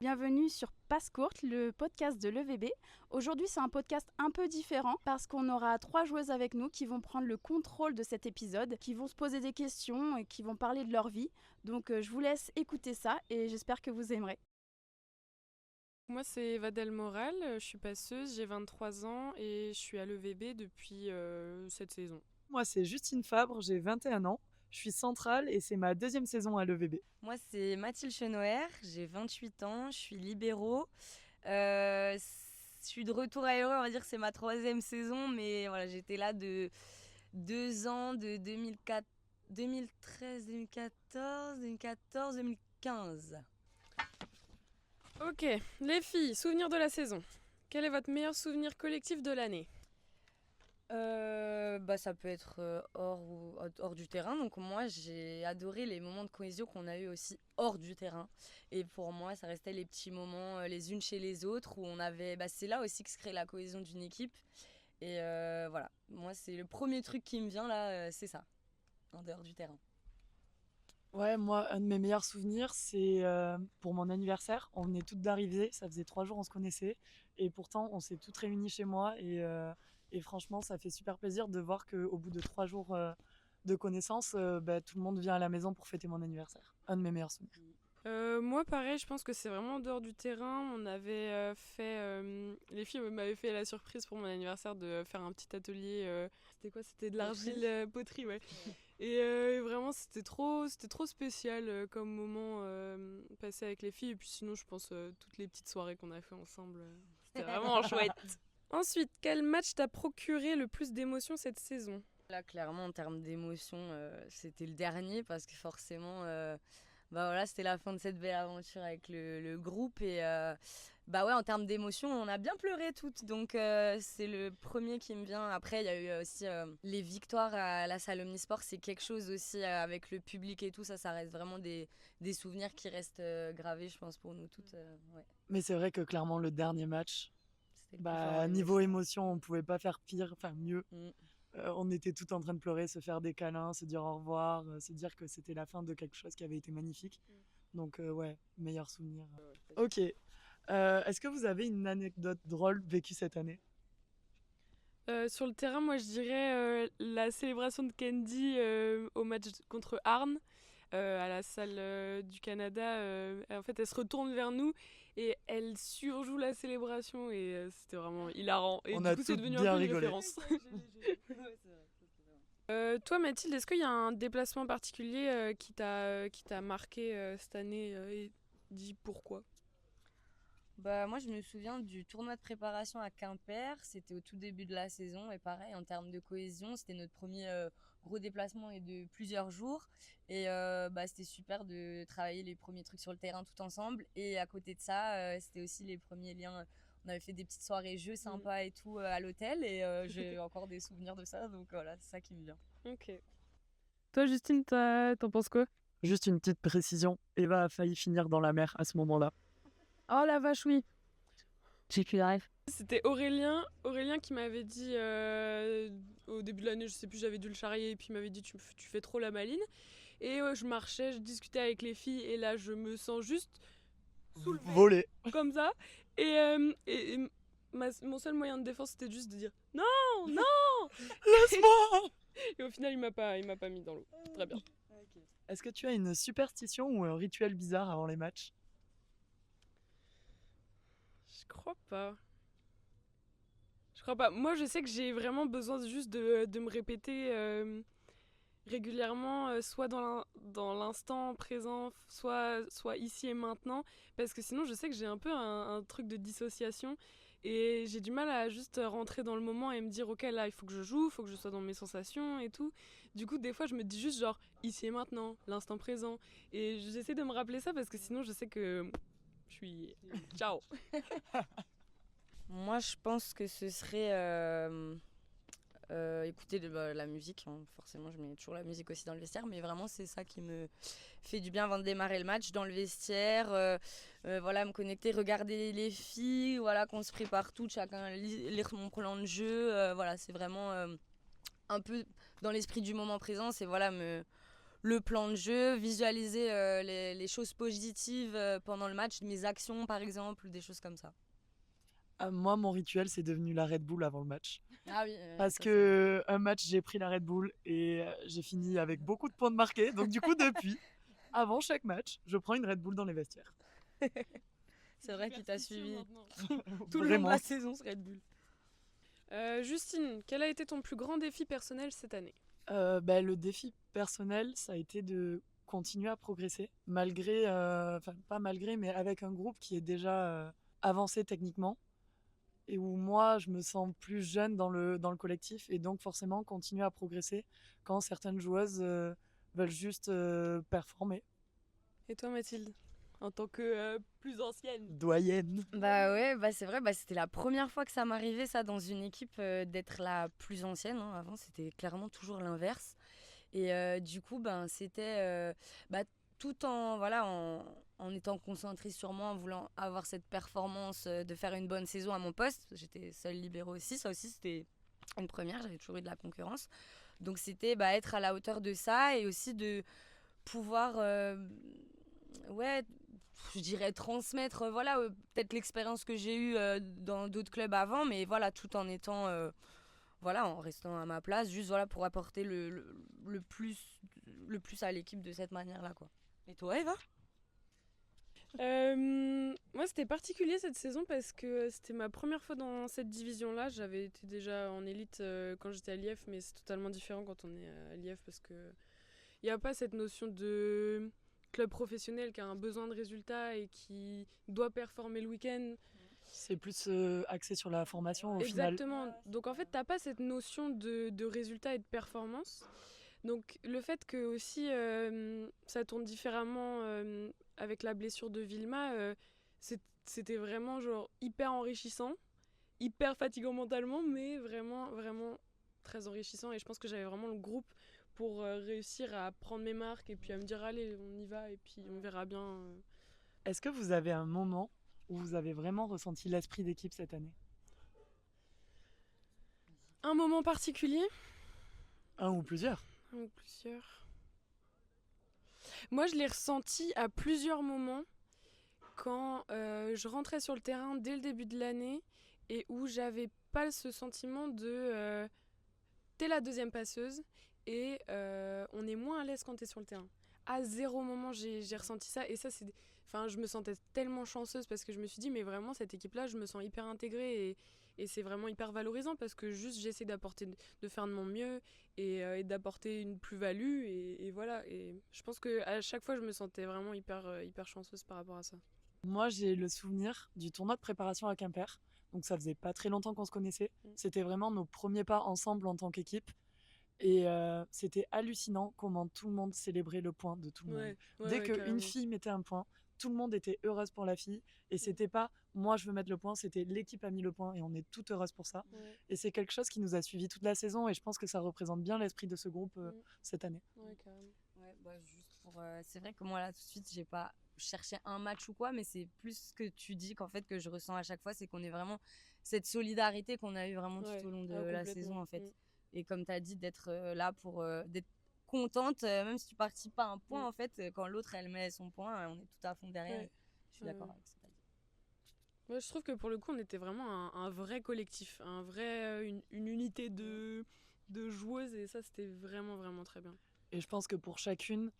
Bienvenue sur Passe Courte, le podcast de l'EVB. Aujourd'hui, c'est un podcast un peu différent parce qu'on aura 3 joueuses avec nous qui vont prendre le contrôle de cet épisode, qui vont se poser des questions et qui vont parler de leur vie. Donc, je vous laisse écouter ça et j'espère que vous aimerez. Moi, c'est Eva Del Moral, je suis passeuse, j'ai 23 ans et je suis à l'EVB depuis cette saison. Moi, c'est Justine Fabre, j'ai 21 ans. Je suis centrale et c'est ma 2e saison à l'EVB. Moi, c'est Mathilde Chenoer, j'ai 28 ans, je suis libéraux. Je suis de retour à Hérault, on va dire que c'est ma 3e saison, mais voilà, j'étais là de 2 ans, de 2013, 2014, 2015. Ok, les filles, souvenirs de la saison. Quel est votre meilleur souvenir collectif de l'année ? Ça peut être hors du terrain. Donc moi, j'ai adoré les moments de cohésion qu'on a eu aussi hors du terrain. Et pour moi, ça restait les petits moments les unes chez les autres où on avait... c'est là aussi que se crée la cohésion d'une équipe. Et voilà, moi, c'est le premier truc qui me vient là, c'est ça, en dehors du terrain. Ouais, moi, un de mes meilleurs souvenirs, c'est pour mon anniversaire. On venait toutes d'arriver, ça faisait 3 jours, on se connaissait. Et pourtant, on s'est toutes réunies chez moi. Et franchement, ça fait super plaisir de voir qu'au bout de 3 jours de connaissance, tout le monde vient à la maison pour fêter mon anniversaire. Un de mes meilleurs souvenirs. Moi, pareil, je pense que c'est vraiment en dehors du terrain. On avait les filles m'avaient fait la surprise pour mon anniversaire de faire un petit atelier. C'était quoi ? C'était de l'argile poterie, ouais. Et vraiment, c'était trop spécial comme moment passé avec les filles. Et puis sinon, je pense toutes les petites soirées qu'on a fait ensemble. C'était vraiment chouette. Ensuite, quel match t'a procuré le plus d'émotions cette saison ? Là, clairement, en termes d'émotion, c'était le dernier parce que forcément... voilà, c'était la fin de cette belle aventure avec le groupe et en termes d'émotion, on a bien pleuré toutes, donc c'est le premier qui me vient. Après, il y a eu aussi les victoires à la salle Omnisport, c'est quelque chose aussi avec le public et tout, ça reste vraiment des souvenirs qui restent gravés, je pense, pour nous toutes. Ouais. Mais c'est vrai que clairement, le dernier match, C'était le plus fort, niveau émotion, on pouvait pas faire pire, enfin mieux. Mm. On était toutes en train de pleurer, se faire des câlins, se dire au revoir, se dire que c'était la fin de quelque chose qui avait été magnifique. Donc ouais, meilleur souvenir. Ok. Est-ce que vous avez une anecdote drôle vécue cette année ? Sur le terrain, moi je dirais la célébration de Candy au match contre Arnes à la salle du Canada. En fait, elle se retourne vers nous et elle surjoue la célébration et c'était vraiment hilarant. Et On du a coup, c'est toutes devenu bien un peu une rigolé. référence. Toi, Mathilde, est-ce qu'il y a un déplacement particulier qui t'a marqué cette année et dis pourquoi ? Moi, je me souviens du tournoi de préparation à Quimper. C'était au tout début de la saison. Et pareil, en termes de cohésion, c'était notre premier gros déplacement et de plusieurs jours. Et c'était super de travailler les premiers trucs sur le terrain tout ensemble. Et à côté de ça, c'était aussi les premiers liens. On avait fait des petites soirées jeux sympas et tout à l'hôtel. Et j'ai encore des souvenirs de ça. Donc voilà, c'est ça qui me vient. Ok. Toi, Justine, t'en penses quoi ? Juste une petite précision, Eva a failli finir dans la mer à ce moment-là. Oh la vache, oui. J'ai plus la rêve. C'était Aurélien qui m'avait dit au début de l'année, je sais plus, j'avais dû le charrier et puis il m'avait dit tu fais trop la maline. Et je marchais, je discutais avec les filles et là je me sens juste soulevée Volé. comme ça. Mon seul moyen de défense c'était juste de dire non, non. Laisse-moi. Et au final il m'a pas mis dans l'eau. Très bien. Est-ce que tu as une superstition ou un rituel bizarre avant les matchs ? Je crois pas. Moi, je sais que j'ai vraiment besoin juste de me répéter régulièrement, soit dans l'instant présent, soit ici et maintenant. Parce que sinon, je sais que j'ai un peu un truc de dissociation. Et j'ai du mal à juste rentrer dans le moment et me dire, ok, là, il faut que je joue, il faut que je sois dans mes sensations et tout. Du coup, des fois, je me dis juste genre, ici et maintenant, l'instant présent. Et j'essaie de me rappeler ça parce que sinon, je sais que je suis... Ciao. Moi, je pense que ce serait écouter de la musique. Hein. Forcément, je mets toujours la musique aussi dans le vestiaire, mais vraiment, c'est ça qui me fait du bien avant de démarrer le match, dans le vestiaire. Me connecter, regarder les filles, qu'on se prépare toutes, chacun lire mon plan de jeu. C'est vraiment un peu dans l'esprit du moment présent. C'est le plan de jeu, visualiser les choses positives pendant le match, mes actions par exemple, des choses comme ça. Moi, mon rituel, c'est devenu la Red Bull avant le match. Ah oui, Parce ça, que un match, j'ai pris la Red Bull et j'ai fini avec beaucoup de points de marqués. Donc du coup, depuis, avant chaque match, je prends une Red Bull dans les vestiaires. c'est vrai qu'il t'a suivi Maintenant. tout le long de Vraiment. la saison, ce Red Bull. Justine, quel a été ton plus grand défi personnel cette année? Le défi personnel, ça a été de continuer à progresser, malgré, enfin pas malgré, mais avec un groupe qui est déjà avancé techniquement et où moi je me sens plus jeune dans le collectif et donc forcément continuer à progresser quand certaines joueuses veulent juste performer. Et toi, Mathilde, en tant que plus ancienne? Doyenne. Bah ouais, c'est vrai, c'était la première fois que ça m'arrivait ça dans une équipe d'être la plus ancienne. Hein. Avant, c'était clairement toujours l'inverse. Et du coup, c'était tout en voilà en étant concentré sur moi, en voulant avoir cette performance, de faire une bonne saison à mon poste. J'étais seule libéraux aussi, ça aussi c'était une première. J'avais toujours eu de la concurrence, donc c'était être à la hauteur de ça et aussi de pouvoir ouais, je dirais transmettre peut-être l'expérience que j'ai eue dans d'autres clubs avant, mais voilà, tout en étant en restant à ma place, juste pour apporter le plus à l'équipe de cette manière-là, quoi. Et toi, Eva? Moi, c'était particulier cette saison parce que c'était ma première fois dans cette division-là. J'avais été déjà en élite quand j'étais à l'IF, mais c'est totalement différent quand on est à l'IF parce que il n'y a pas cette notion de club professionnel qui a un besoin de résultats et qui doit performer le week-end. C'est plus axé sur la formation au Exactement. final. Donc en fait, t'as pas cette notion de résultat et de performance. Donc le fait que aussi ça tourne différemment avec la blessure de Vilma, c'était vraiment genre hyper enrichissant, hyper fatigant mentalement, mais vraiment vraiment très enrichissant. Et je pense que j'avais vraiment le groupe pour réussir à prendre mes marques et puis à me dire allez on y va et puis on verra bien. Est-ce que vous avez un moment où vous avez vraiment ressenti l'esprit d'équipe cette année? Un moment particulier? Un ou plusieurs? Un ou plusieurs. Moi, je l'ai ressenti à plusieurs moments quand je rentrais sur le terrain dès le début de l'année et où j'avais pas ce sentiment de t'es la deuxième passeuse et on est moins à l'aise quand t'es sur le terrain. À zéro moment, j'ai ressenti ça et ça, enfin, je me sentais tellement chanceuse parce que je me suis dit, mais vraiment, cette équipe-là, je me sens hyper intégrée et c'est vraiment hyper valorisant parce que juste j'essaie de faire de mon mieux et d'apporter une plus-value et voilà. Et je pense qu'à chaque fois, je me sentais vraiment hyper chanceuse par rapport à ça. Moi, j'ai le souvenir du tournoi de préparation à Quimper. Donc ça faisait pas très longtemps qu'on se connaissait. C'était vraiment nos premiers pas ensemble en tant qu'équipe. Et c'était hallucinant comment tout le monde célébrait le point de tout le monde. Dès qu'une fille mettait un point, tout le monde était heureuse pour la fille. Et c'était pas moi je veux mettre le point, c'était l'équipe a mis le point et on est toute heureuse pour ça. Ouais. Et c'est quelque chose qui nous a suivis toute la saison et je pense que ça représente bien l'esprit de ce groupe cette année. Ouais, carrément. Ouais, juste pour. C'est vrai que moi là tout de suite j'ai pas cherché un match ou quoi, mais c'est plus ce que tu dis qu'en fait que je ressens à chaque fois, c'est qu'on est vraiment cette solidarité qu'on a eu vraiment tout au long de la saison en fait. Et comme tu as dit, d'être là pour d'être contente, même si tu participes pas à un point, en fait, quand l'autre elle met son point, on est tout à fond derrière. Ouais. Je suis d'accord avec ce que tu as dit. Moi, je trouve que pour le coup, on était vraiment un vrai collectif, une unité de joueuses et ça, c'était vraiment très bien. Et je pense que pour chacune,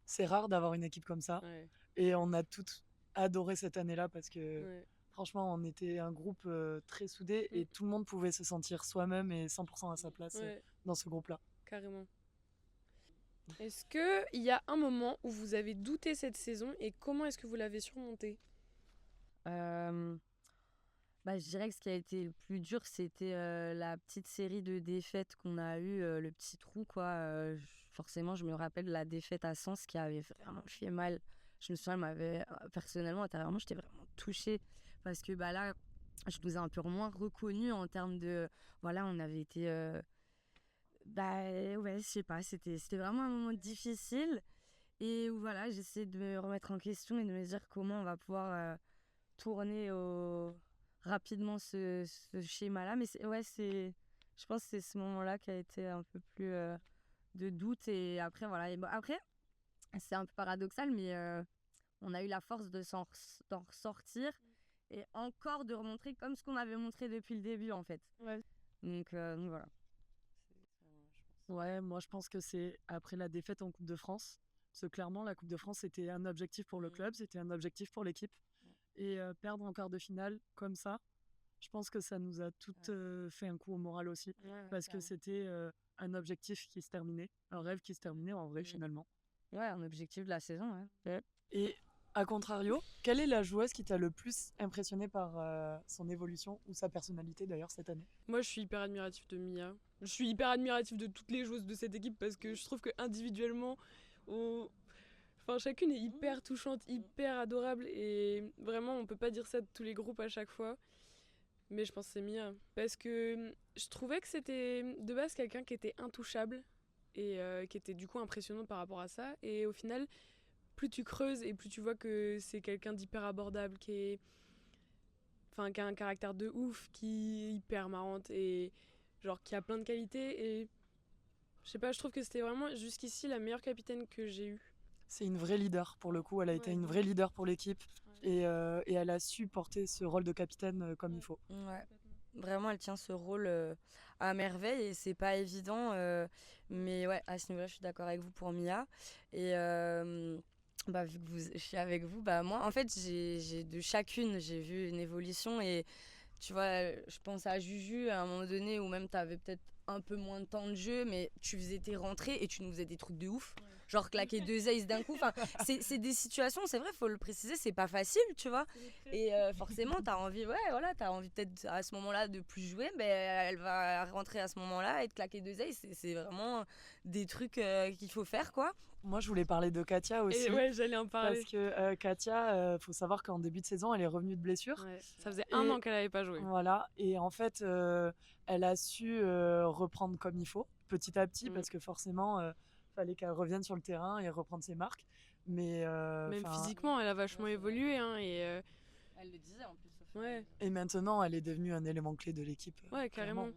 c'est rare d'avoir une équipe comme ça. Ouais. Et on a toutes adoré cette année-là parce que Ouais. franchement, on était un groupe très soudé et tout le monde pouvait se sentir soi-même et 100% à sa place dans ce groupe-là. Carrément. Est-ce qu'il y a un moment où vous avez douté cette saison et comment est-ce que vous l'avez surmonté? Je dirais que ce qui a été le plus dur, c'était la petite série de défaites qu'on a eu, le petit trou, quoi. Forcément, je me rappelle de la défaite à Sens qui avait vraiment fait mal. Je me souviens, elle m'avait, personnellement, intérieurement, j'étais vraiment touchée parce que là, je nous ai un peu moins reconnus en termes de. Voilà, on avait été. Ouais, je sais pas, c'était vraiment un moment difficile et où voilà, j'essaie de me remettre en question et de me dire comment on va pouvoir tourner rapidement ce schéma-là. Mais je pense que c'est ce moment-là qui a été un peu plus de doute. Et après, voilà. Et après, c'est un peu paradoxal, mais on a eu la force d'en ressortir et encore de remontrer comme ce qu'on avait montré depuis le début, en fait. Ouais. Donc voilà. Ouais, moi je pense que c'est après la défaite en Coupe de France. Parce que clairement, la Coupe de France, c'était un objectif pour le club, c'était un objectif pour l'équipe. Et perdre en quart de finale comme ça, je pense que ça nous a toutes fait un coup au moral aussi. Parce que c'était un objectif qui se terminait, un rêve qui se terminait en vrai finalement. Ouais, un objectif de la saison. Ouais. Et à contrario, quelle est la joueuse qui t'a le plus impressionné par son évolution ou sa personnalité d'ailleurs cette année? Moi, je suis hyper admiratif de Mia. Je suis hyper admiratif de toutes les joueuses de cette équipe parce que je trouve que individuellement, chacune est hyper touchante, hyper adorable et vraiment, on peut pas dire ça de tous les groupes à chaque fois. Mais je pense que c'est Mia. Parce que je trouvais que c'était de base quelqu'un qui était intouchable et qui était du coup impressionnant par rapport à ça. Et au final, plus tu creuses et plus tu vois que c'est quelqu'un d'hyper abordable, qui a un caractère de ouf, qui est hyper marrante et genre qui a plein de qualités. Et je sais pas, je trouve que c'était vraiment jusqu'ici la meilleure capitaine que j'ai eue. C'est une vraie leader pour le coup, elle a été une vraie leader pour l'équipe et elle a su porter ce rôle de capitaine comme il faut. Ouais. Vraiment, elle tient ce rôle à merveille et c'est pas évident. Mais ouais, à ce niveau-là, je suis d'accord avec vous pour Mia. Et vu que je suis avec vous, moi, en fait, de chacune, j'ai vu une évolution. Et tu vois, je pense à Juju à un moment donné où même t'avais peut-être un peu moins de temps de jeu, mais tu faisais tes rentrées et tu nous faisais des trucs de ouf. Genre claquer 2 aces d'un coup. Enfin, c'est des situations, c'est vrai, faut le préciser, c'est pas facile, tu vois. Et forcément, t'as envie peut-être à ce moment-là de plus jouer, mais elle va rentrer à ce moment-là et te claquer 2 aces. C'est vraiment des trucs qu'il faut faire, quoi. Moi, je voulais parler de Katia aussi. Et ouais, j'allais en parler. Parce que Katia, faut savoir qu'en début de saison, elle est revenue de blessure. Ouais, ça faisait un an qu'elle n'avait pas joué. Voilà, et en fait, elle a su reprendre comme il faut, petit à petit, parce que forcément, fallait qu'elle revienne sur le terrain et reprendre ses marques. Mais même physiquement, elle a vachement évolué. Hein, et elle le disait en plus. Ouais. Et maintenant, elle est devenue un élément clé de l'équipe. Ouais, carrément.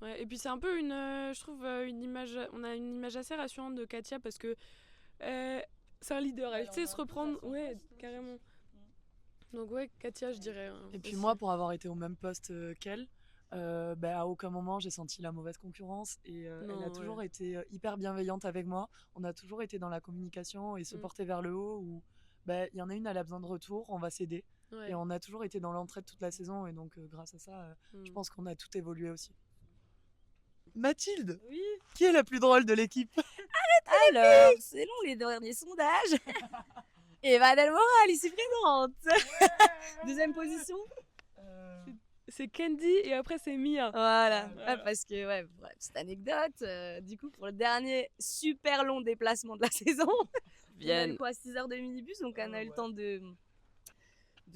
Ouais. Et puis c'est un peu je trouve, une image. On a une image assez rassurante de Katia parce que c'est un leader. Elle sait se reprendre. Ouais, carrément. Donc ouais, Katia, je dirais. Et puis moi, pour avoir été au même poste qu'elle, à aucun moment j'ai senti la mauvaise concurrence et elle a toujours été hyper bienveillante avec moi. On a toujours été dans la communication et se porter vers le haut où il y en a une, elle a besoin de retour, on va s'aider. Et on a toujours été dans l'entraide toute la saison et donc grâce à ça, je pense qu'on a tout évolué aussi. Mathilde, oui. Qui est la plus drôle de l'équipe? Alors, selon les derniers sondages, Eva Delmoral ici présente. Deuxième position. C'est Candy et après c'est Mia. Voilà. Ah, parce que, petite anecdote, du coup, pour le dernier super long déplacement de la saison, on a eu 6 heures de minibus, donc on a eu le temps de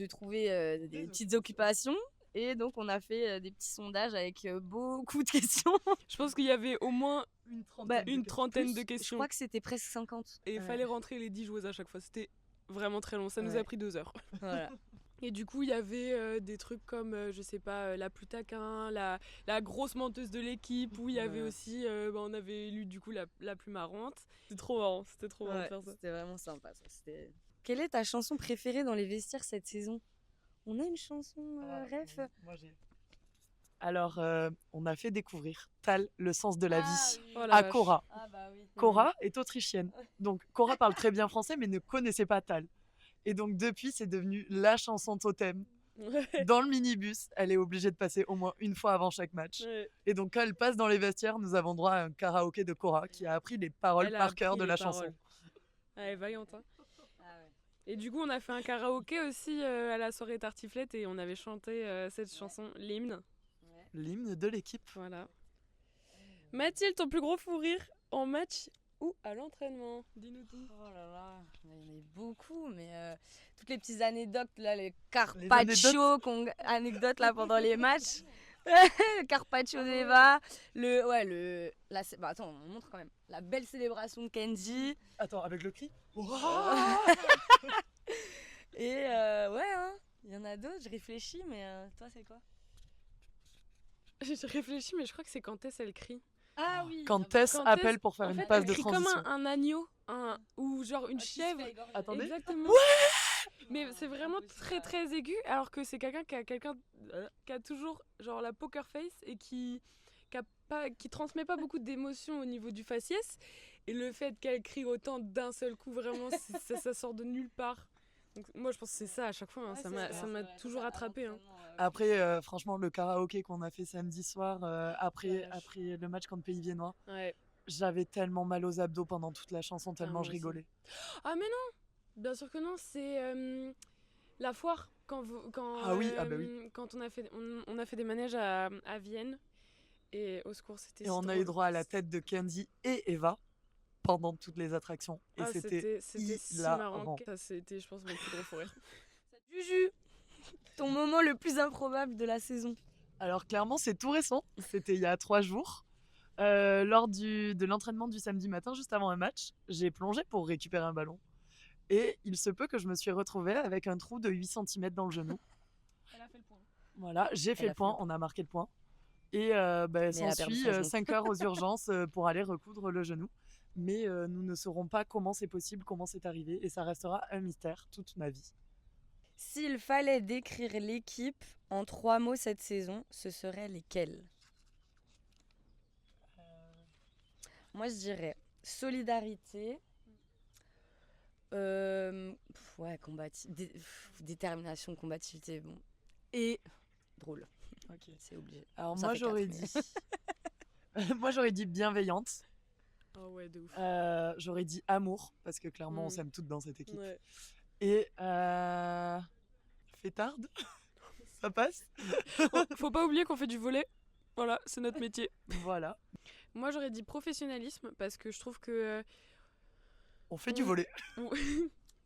trouver des petites occupations. Et donc, on a fait des petits sondages avec beaucoup de questions. Je pense qu'il y avait au moins une trentaine de questions. Je crois que c'était presque 50. Et il fallait rentrer les 10 joueuses à chaque fois. C'était vraiment très long. Ça nous a pris 2 heures. Voilà. Et du coup, il y avait des trucs comme, je sais pas, la plus taquin, la grosse menteuse de l'équipe, où il y avait aussi, on avait élu du coup la plus marrante. C'était trop marrant, de faire ça. C'était vraiment sympa, ça. Quelle est ta chanson préférée dans les vestiaires cette saison? On a une chanson ref. Moi j'ai. Alors, on a fait découvrir Tal, le sens de la vie, Oh à Cora. Ah bah oui. Cora est autrichienne. Donc, Cora parle très bien français, mais ne connaissait pas Tal. Et donc, depuis, c'est devenu la chanson totem. Dans le minibus, elle est obligée de passer au moins une fois avant chaque match. Et donc, quand elle passe dans les vestiaires, nous avons droit à un karaoké de Cora qui a appris les paroles par cœur de la chanson. Elle est vaillante. Hein. Et du coup, on a fait un karaoké aussi à la soirée tartiflette et on avait chanté cette chanson, l'hymne. L'hymne de l'équipe. Voilà. Mathilde, ton plus gros fou rire en match ou à l'entraînement? Dis-nous tout. Oh là là, il y en a beaucoup, mais toutes les petites anecdotes, là, les carpaccio, anecdotes là pendant les matchs. Le carpaccio d'Eva, attends, on montre quand même la belle célébration de Kenji. Attends, avec le cri. Et il y en a d'autres, je réfléchis, mais toi c'est quoi? Je réfléchis, mais je crois que c'est quand Tess elle crie. Ah oui. Quand Tess Quand appelle Tess, pour faire en une fait, passe elle de crie transition. comme un agneau, ou genre une qui se chèvre. fait égorger. Attendez. Exactement. Mais c'est vraiment Impossible, très ouais. très aigu, alors que c'est quelqu'un qui a toujours genre la poker face et qui transmet pas beaucoup d'émotions au niveau du faciès. Et le fait qu'elle crie autant d'un seul coup, vraiment, ça sort de nulle part. Donc moi je pense que c'est ça à chaque fois, hein. Ouais, ça c'est m'a vrai, ça c'est m'a vrai. toujours Ça, à attrapé. Hein. l'entraînement, Après, franchement, le karaoké qu'on a fait samedi soir, après, lâche. après le match contre Pays Viennois, Ouais. j'avais tellement mal aux abdos pendant toute la chanson, tellement moi je aussi. rigolais. Ah mais non, bien sûr que non, c'est la foire Ah oui, ah bah oui. quand on a fait des manèges à Vienne et au secours c'était Et si on a eu drôle. droit à la tête de Candy et Eva pendant toutes les attractions. Et Ah, c'était c'était si marrant. hilarant. Ça c'était je pense mon plus gros fou rire. Juju, ton moment le plus improbable de la saison. Alors clairement, c'est tout récent. C'était il y a 3 jours. Lors de l'entraînement du samedi matin, juste avant un match, j'ai plongé pour récupérer un ballon. Et il se peut que je me suis retrouvée avec un trou de 8 cm dans le genou. Elle a fait le point. Voilà, j'ai fait Elle le a fait point, le point. on a marqué le point. Et Mais elle a perdu s'ensuit son genou. 5 heures aux urgences pour aller recoudre le genou. Mais nous ne saurons pas comment c'est possible, comment c'est arrivé. Et ça restera un mystère toute ma vie. S'il fallait décrire l'équipe en 3 mots cette saison, ce seraient lesquels? Moi, je dirais solidarité, ouais, détermination, combativité, bon, et drôle. Ok. C'est obligé. Alors Ça moi fait j'aurais 4, dit... moi j'aurais dit bienveillante. Oh ouais, de ouf. J'aurais dit amour, parce que clairement on Mm. s'aime toutes dans cette équipe. Ouais. Et fêtarde, ça passe. Faut pas oublier qu'on fait du volley. Voilà, c'est notre métier. Voilà, Moi j'aurais dit professionnalisme parce que je trouve que on fait du volley.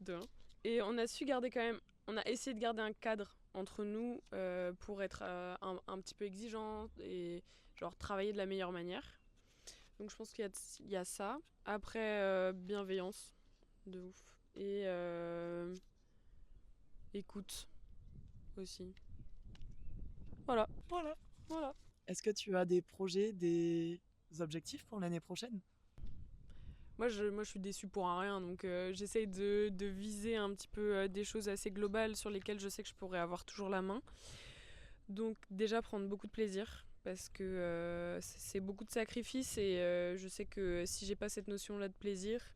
de un. Et on a su garder quand même, on a essayé de garder un cadre entre nous pour être un petit peu exigeant et genre travailler de la meilleure manière. Donc je pense qu'il y a ça. Après, bienveillance, de ouf. Et écoute aussi. Voilà. Est-ce que tu as des projets, des objectifs pour l'année prochaine? Moi, je suis déçue pour un rien, donc j'essaye de viser un petit peu des choses assez globales sur lesquelles je sais que je pourrais avoir toujours la main. Donc déjà prendre beaucoup de plaisir, parce que c'est beaucoup de sacrifices et je sais que si j'ai pas cette notion-là de plaisir,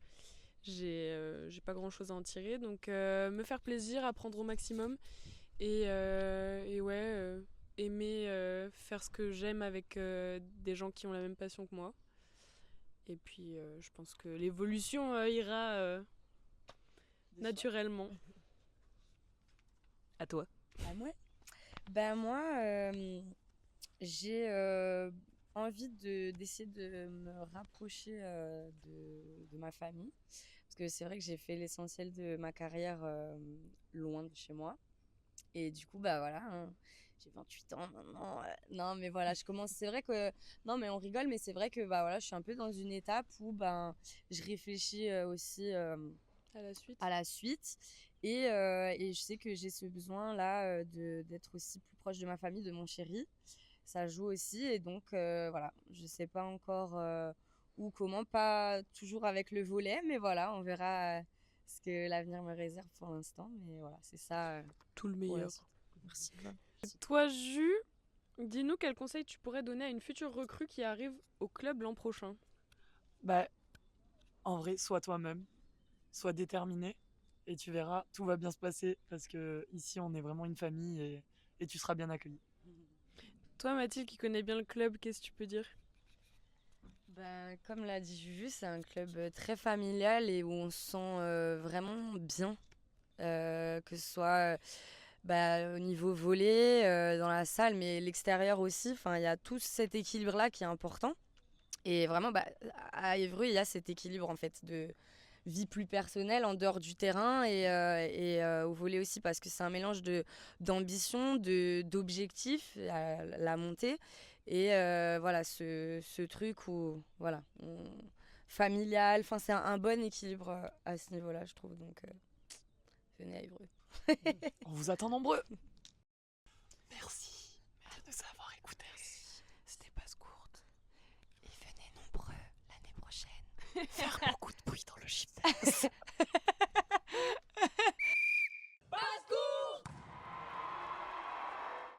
j'ai pas grand-chose à en tirer. Donc me faire plaisir, apprendre au maximum et ouais, aimer faire ce que j'aime avec des gens qui ont la même passion que moi. Et puis, je pense que l'évolution ira naturellement. À toi. Ah ouais. Ben moi, j'ai envie d'essayer de me rapprocher de ma famille. Parce que c'est vrai que j'ai fait l'essentiel de ma carrière loin de chez moi. Et du coup, bah voilà, hein, j'ai 28 ans maintenant. Non, mais voilà, je commence. C'est vrai que. Non, mais on rigole, mais c'est vrai que bah voilà, je suis un peu dans une étape où ben, je réfléchis aussi À la suite. à la suite. Et je sais que j'ai ce besoin-là d'être aussi plus proche de ma famille, de mon chéri. Ça joue aussi. Et donc, voilà, je sais pas encore où, comment, pas toujours avec le volet, mais voilà, on verra ce que l'avenir me réserve pour l'instant. Mais voilà, c'est ça. Tout le pour la meilleur. suite. Merci. Toi, Jus, dis-nous quel conseil tu pourrais donner à une future recrue qui arrive au club l'an prochain. Bah, en vrai, sois toi-même, sois déterminé, et tu verras, tout va bien se passer, parce que ici on est vraiment une famille et tu seras bien accueilli. Toi, Mathilde, qui connais bien le club, qu'est-ce que tu peux dire? Ben, comme l'a dit Juju, c'est un club très familial et où on se sent vraiment bien. Que ce soit au niveau volley, dans la salle, mais l'extérieur aussi. Enfin, il y a tout cet équilibre-là qui est important. Et vraiment, à Évreux, il y a cet équilibre en fait de vie plus personnelle en dehors du terrain et au volley aussi parce que c'est un mélange d'ambition, d'objectifs, la montée et voilà ce truc où voilà familial. Enfin, c'est un bon équilibre à ce niveau-là, je trouve. Donc, venez à Évreux. On vous attend nombreux. Merci de nous avoir écoutés. C'était pas courte. Et venez Faire beaucoup de bruit dans le gymnase.